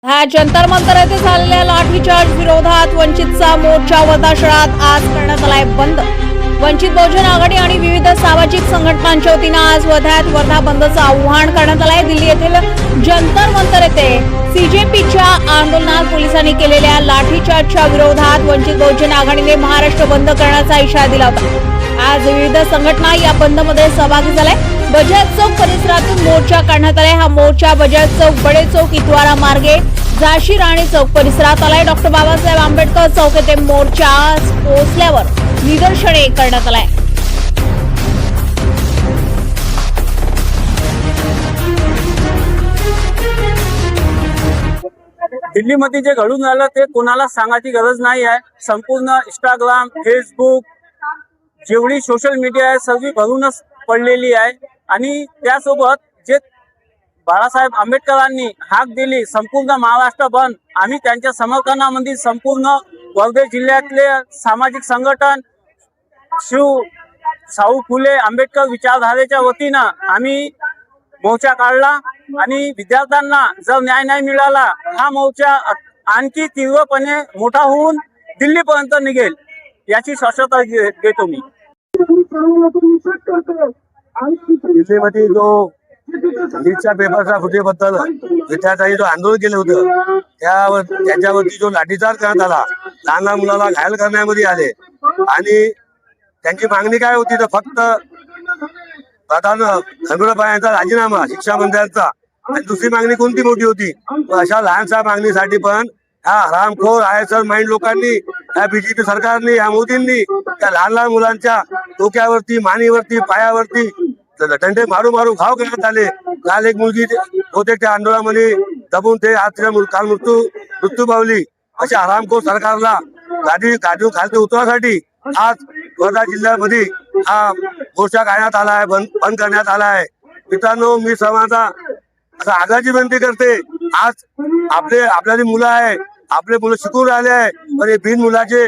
हा जंतर मंतर येथे झालेल्या लाठीचार्ज विरोधात वंचितचा मोर्चा वर्धा शहरात आज करण्यात आलाय बंद। वंचित बहुजन आघाडी आणि विविध सामाजिक संघटनांच्या वतीने आज वर्धा बंदचं आवाहन करण्यात आलंय। दिल्ली येथील जंतर मंतर येथे सीजेपीच्या आंदोलनात पोलिसांनी केलेल्या लाठीचार्जच्या विरोधात वंचित बहुजन आघाडीने महाराष्ट्र बंद करण्याचा इशारा दिला होता। आज विविध संघटना या बंदमध्ये सहभागी झाल्या। बजाज चौक परिसरातून मोर्चा काढण्यात आलाय। हा मोर्चा बजाज चौक, बडे चौक, इतवारा मार्गे झाशी राणी चौक परिसरात आलाय। डॉक्टर बाबासाहेब आंबेडकर चौक येथे मोर्चा पोहोचल्यावर निदर्शने करण्यात आलाय। दिल्लीमध्ये जे घडून आलं ते कोणाला सांगायची गरज नाही आहे। संपूर्ण इंस्टाग्राम, फेसबुक, जेवढी सोशल मीडिया आहे सगळी भरूनच पडलेली आहे। आणि त्यासोबत जे बाळासाहेब आंबेडकरांनी हाक दिली संपूर्ण महाराष्ट्र बंद, आम्ही त्यांच्या समर्थनामध्ये संपूर्ण वर्धा जिल्ह्यातले सामाजिक संघटन शाहू फुले आंबेडकर विचारधारेच्या वतीनं आम्ही मोर्चा काढला। आणि विद्यार्थ्यांना जर न्याय नाही मिळाला हा मोर्चा आणखी तीव्रपणे मोठा होऊन दिल्लीपर्यंत निघेल याची शाश्वती देतो मी। दिल्लीमध्ये जो नीटच्या पेपरच्या फुटेबद्दल विद्यार्थ्यांनी जो आंदोलन केलं होतं त्याच्यावरती जो लाठीचार्ज करण्यात आला, लहान लहान मुलाला घायल करण्यामध्ये आले। आणि त्यांची मागणी काय होती तर फक्त प्रधान खंडोळाबाई यांचा राजीनामा शिक्षा मंत्र्यांचा। आणि दुसरी मागणी कोणती मोठी होती, अशा लहानशा मागणीसाठी पण ह्या हरामखोर आयसर माइंड लोकांनी, ह्या बीजेपी सरकारने, ह्या मोदींनी त्या लहान लहान मुलांच्या डोक्यावरती, मानेवरती, पायावरती दंडे मारू मारू घाव करण्यात आले। काल एक मुलगी होते त्या आंदोलनामध्ये दबून ते आज काल मृत्यू पावली। अशा हरामखोर सरकारला गाडी खालती उतरण्यासाठी आज वर्धा जिल्ह्यामध्ये हा मोर्चा काढण्यात आला आहे, बंद करण्यात आला आहे। मित्रांनो, मी सर्वांचा असं आग्रहाची विनंती करते, आज आपल्याला मुलं आहे, आपले मुलं शिकून राहिले आहे, पण हे बिन मुलाचे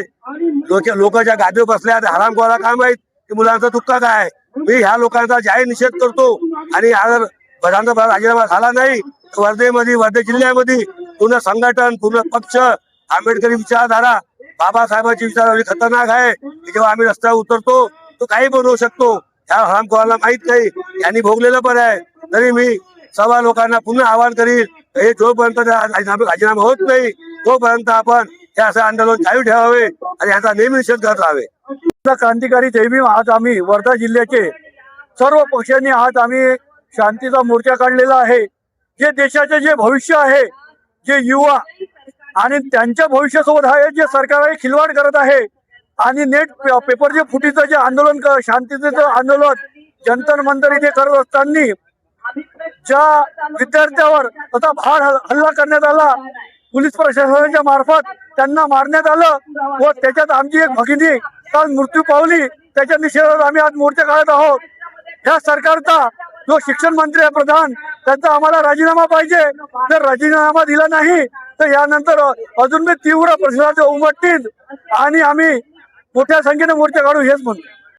लोक ज्या गादीवर बसले आहेत हरामखोराला काय माहित की मुलांचा दुःख काय। मी ह्या लोकांचा जाहीर निषेध करतो। आणि जर प्रधानचा राजीनामा झाला नाही तर वर्धा जिल्ह्यामध्ये पूर्ण संघटन, पूर्ण पक्ष, आंबेडकरी विचारधारा, बाबासाहेबांची विचारधारा खतरनाक आहे। जेव्हा आम्ही रस्त्यावर उतरतो तो काही बनवू शकतो, ह्या हरामखोराला माहित नाही, यांनी भोगलेलं पण आहे। तरी मी सर्व लोकांना पुन्हा आवाहन करील, हे जोपर्यंत राजीनामा होत नाही तोपर्यंत आपण हे असं आंदोलन चालू ठेवावे आणि याचा नेहमी निषेध करत राहावे। क्रांतिकारी जय भीम। आज आम्ही वर्धा जिल्ह्याचे सर्व पक्षांनी आज आम्ही शांतीचा मोर्चा काढलेला आहे। जे देशाचे जे भविष्य आहे, जे युवा आणि त्यांच्या भविष्यासोबत आहे जे सरकार खिलवाड करत आहे, आणि नेट पेपर जे फुटीचं जे आंदोलन, शांतीचं आंदोलन जंतर मंतर इथे करत असताना ज्या विद्यार्थ्यावर तथा भार हल्ला करण्यात आला, पोलीस प्रशासनाच्या मार्फत त्यांना मारण्यात आलं व त्याच्यात आमची एक भगिनी काल मृत्यू पावली, त्याच्या निषेधात आम्ही आज मोर्चा काढत आहोत। ह्या सरकारचा जो शिक्षण मंत्री आहे प्रधान, त्यांचा आम्हाला राजीनामा पाहिजे। जर राजीनामा दिला नाही तर यानंतर अजून तीव्र प्रतिसाद उमटतील आणि आम्ही मोठ्या संख्येने मोर्चा काढू हेच म्हणतो।